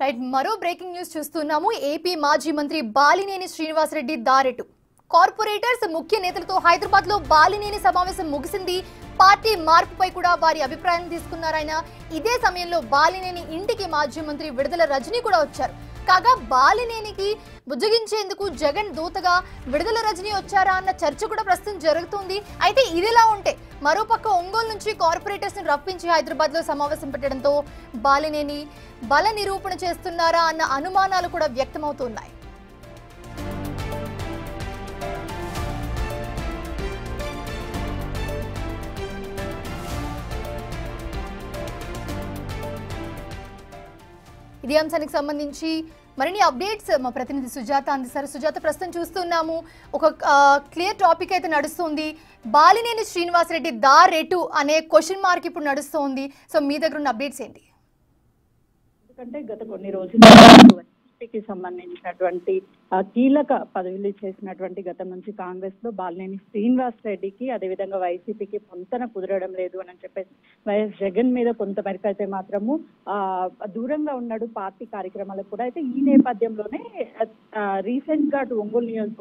Right మరో breaking news చూస్తున్నాము. AP మాజీ మంత్రి బాలినేని శ్రీనివాసరెడ్డి దారెటు కార్పొరేటర్స్ ముఖ్య నేతలతో హైదరాబాద్ లో బాలినేని సమావేశం ముగిసింది. పార్టీ మార్పుపై కూడా వారి అభిప్రాయం తీసుకున్నారాయన. ఇదే సమయంలో బాలినేని ఇంటికి మాజీ మంత్రి విడుదల రజనీ కూడా వచ్చారు. కాగా బాలినేనికి బుజ్జగించేందుకు జగన్ దూతగా విడుదల రజనీ వచ్చారా అన్న చర్చ కూడా ప్రస్తుతం జరుగుతుంది. అయితే ఇదిలా ఉంటే మరోపక్క ఒంగోలు నుంచి కార్పొరేటర్స్ ని రప్పించి హైదరాబాద్ లో సమావేశం పెట్టడంతో బాలినేని బల నిరూపణ చేస్తున్నారా అన్న అనుమానాలు కూడా వ్యక్తమవుతున్నాయి. ఇదే అంశానికి సంబంధించి మరిన్ని అప్డేట్స్ మా ప్రతినిధి సుజాత అందిస్తారు. సుజాత, ప్రస్తుతం చూస్తున్నాము ఒక క్లియర్ టాపిక్ అయితే నడుస్తుంది. బాలినేని శ్రీనివాసరెడ్డి దారెటు అనే క్వశ్చన్ మార్క్ ఇప్పుడు నడుస్తోంది. సో మీ దగ్గర ఉన్న అప్డేట్స్ ఏంటి? ఎందుకంటే గత కొన్ని రోజులు కి సంబంధించినటువంటి కీలక పదవులు చేసినటువంటి గతం నుంచి కాంగ్రెస్ లో బాలినేని శ్రీనివాస్ రెడ్డికి అదేవిధంగా వైసీపీకి పొంతన కుదరడం లేదు అని చెప్పేసి వైఎస్ జగన్ మీద కొంతమేరకు అయితే మాత్రము దూరంగా ఉన్నాడు పార్టీ కార్యక్రమాలకు కూడా. అయితే ఈ నేపథ్యంలోనే రీసెంట్ గా అటు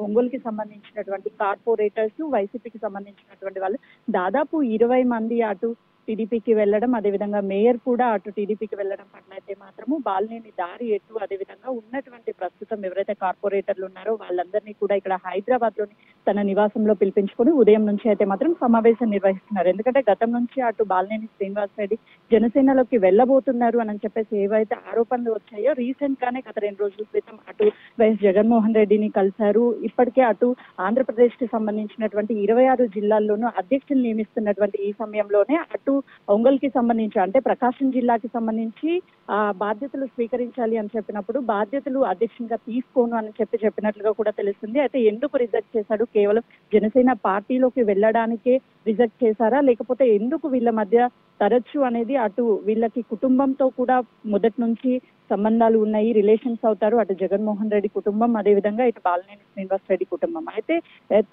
ఒంగోలుకి సంబంధించినటువంటి కార్పొరేటర్స్ వైసీపీకి సంబంధించినటువంటి వాళ్ళు దాదాపు 20 మంది అటు టీడీపీకి వెళ్ళడం, అదేవిధంగా మేయర్ కూడా అటు టీడీపీకి వెళ్ళడం పట్ల అయితే మాత్రము బాలినేని దారి ఎటు అదేవిధంగా ఉన్నటువంటి ప్రస్తుతం ఎవరైతే కార్పొరేటర్లు ఉన్నారో వాళ్ళందరినీ కూడా ఇక్కడ హైదరాబాద్ లోని తన నివాసంలో పిలిపించుకొని ఉదయం నుంచి అయితే మాత్రం సమావేశం నిర్వహిస్తున్నారు. ఎందుకంటే గతం నుంచి అటు బాలినేని శ్రీనివాస్ రెడ్డి జనసేనలోకి వెళ్ళబోతున్నారు అని చెప్పేసి ఏవైతే ఆరోపణలు వచ్చాయో రీసెంట్ గానే గత 2 రోజుల క్రితం అటు వైఎస్ జగన్మోహన్ రెడ్డిని కలిశారు. ఇప్పటికే అటు ఆంధ్రప్రదేశ్ కి సంబంధించినటువంటి 26 జిల్లాల్లోనూ అధ్యక్షులు నియమిస్తున్నటువంటి ఈ సమయంలోనే అటు ఒంగోలుకి సంబంధించి అంటే ప్రకాశం జిల్లాకి సంబంధించి బాధ్యతలు స్వీకరించాలి అని చెప్పినప్పుడు బాధ్యతలు అధ్యక్షునిగా తీసుకోను అని చెప్పినట్లుగా కూడా తెలుస్తుంది. అయితే ఎందుకు రిజెక్ట్ చేశాడు? కేవలం జనసేన పార్టీలోకి వెళ్ళడానికే రిజెక్ట్ చేశారా, లేకపోతే ఎందుకు వీళ్ళ మధ్య తరచు అనేది అటు వీళ్ళకి కుటుంబంతో కూడా మొదటి నుంచి సంబంధాలు ఉన్నాయి, రిలేషన్స్ అవుతారు, అటు జగన్మోహన్ రెడ్డి కుటుంబం అదేవిధంగా ఇటు బాలినేని శ్రీనివాస్ రెడ్డి కుటుంబం. అయితే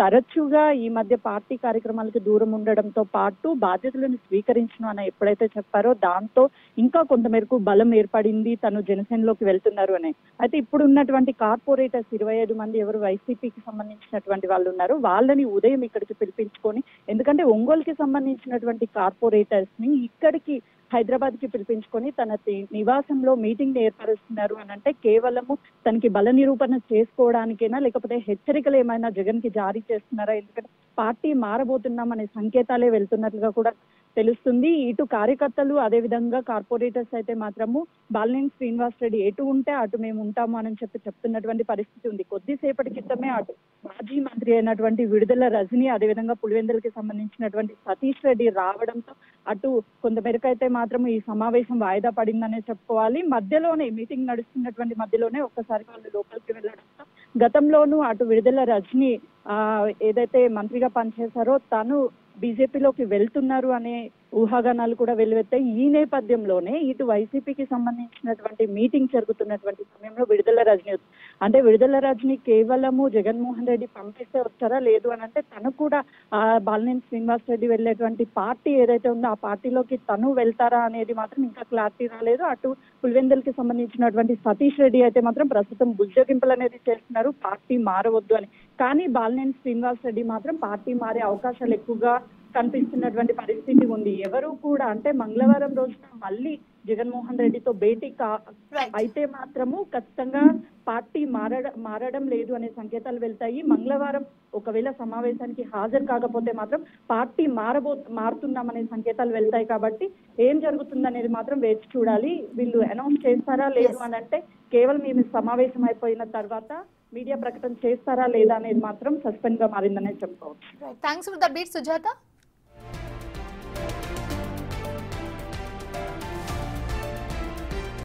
తరచుగా ఈ మధ్య పార్టీ కార్యక్రమాలకు దూరం ఉండడంతో పాటు బాధ్యతలను స్వీకరించను అని ఎప్పుడైతే చెప్పారో దాంతో ఇంకా కొంతమేరకు బలం ఏర్పడింది, తను జనసేనలోకి వెళ్తున్నారు అని. అయితే ఇప్పుడు ఉన్నటువంటి కార్పొరేటర్స్ 25 మంది ఎవరు వైసీపీకి సంబంధించినటువంటి వాళ్ళు ఉన్నారు, వాళ్ళని ఉదయం ఇక్కడికి పిలిపించుకొని, ఎందుకంటే ఒంగోలుకి సంబంధించినటువంటి కార్పొరేటర్స్ ని ఇక్కడికి హైదరాబాద్ కి పిలిపించుకొని తన నివాసంలో మీటింగ్ ఏర్పరుస్తున్నారు అని అంటే కేవలము తనకి బల నిరూపణ చేసుకోవడానికైనా లేకపోతే హెచ్చరికలు ఏమైనా జగన్ కి జారీ చేస్తున్నారా? ఎందుకంటే పార్టీ మారబోతున్నామనే సంకేతాలే వెళ్తున్నట్లుగా కూడా తెలుస్తుంది. ఇటు కార్యకర్తలు అదేవిధంగా కార్పొరేటర్స్ అయితే మాత్రము బాలినేని శ్రీనివాస్ రెడ్డి ఎటు ఉంటే అటు మేము ఉంటాము అని చెప్తున్నటువంటి పరిస్థితి ఉంది. కొద్దిసేపటి క్రితమే అటు మాజీ మంత్రి అయినటువంటి విడుదల రజనీ అదేవిధంగా పులివెందులకి సంబంధించినటువంటి సతీష్ రెడ్డి రావడంతో అటు కొంతమేరకు అయితే మాత్రం ఈ సమావేశం వాయిదా పడిందనే చెప్పుకోవాలి. మధ్యలోనే మీటింగ్ నడుస్తున్నటువంటి మధ్యలోనే ఒక్కసారి వాళ్ళు లోపలికి వెళ్ళడంతో గతంలోనూ అటు విడుదల రజనీ ఏదైతే మంత్రిగా పనిచేశారో తను బీజేపీలోకి వెళ్తున్నారు అనే ఊహాగానాలు కూడా వెలువెత్తాయి. ఈ నేపథ్యంలోనే ఇటు వైసీపీకి సంబంధించినటువంటి మీటింగ్ జరుగుతున్నటువంటి సమయంలో విడుదల రజనీ కేవలము జగన్మోహన్ రెడ్డి పంపిస్తే వచ్చారా, లేదు అని అంటే తను కూడా బాలినేని శ్రీనివాస్ రెడ్డి వెళ్ళేటువంటి పార్టీ ఏదైతే ఉందో ఆ పార్టీలోకి తను వెళ్తారా అనేది మాత్రం ఇంకా క్లారిటీ రాలేదు. అటు పులివెందులకి సంబంధించినటువంటి సతీష్ రెడ్డి అయితే మాత్రం ప్రస్తుతం బుజ్జగింపులు అనేది చేస్తున్నారు పార్టీ మారవద్దు అని. కానీ బాలినేని శ్రీనివాస్ రెడ్డి మాత్రం పార్టీ మారే అవకాశాలు ఎక్కువగా కనిపిస్తున్నటువంటి పరిస్థితి ఉంది. ఎవరు కూడా అంటే మంగళవారం రోజున మళ్ళీ జగన్మోహన్ రెడ్డితో భేటీ అయితే మాత్రము ఖచ్చితంగా పార్టీ మారడం లేదు అనే సంకేతాలు వెళ్తాయి. మంగళవారం ఒకవేళ సమావేశానికి హాజరు కాకపోతే మాత్రం పార్టీ మారుతున్నామనే సంకేతాలు వెళ్తాయి. కాబట్టి ఏం జరుగుతుందనేది మాత్రం వేచి చూడాలి. వీళ్ళు అనౌన్స్ చేస్తారా లేదు అని అంటే కేవలం మేము సమావేశం అయిపోయిన తర్వాత మీడియా ప్రకటన చేస్తారా లేదా అనేది మాత్రం సస్పెండ్ గా మారిందనే చెప్పుకోవచ్చు. Thanks for the update Sujatha.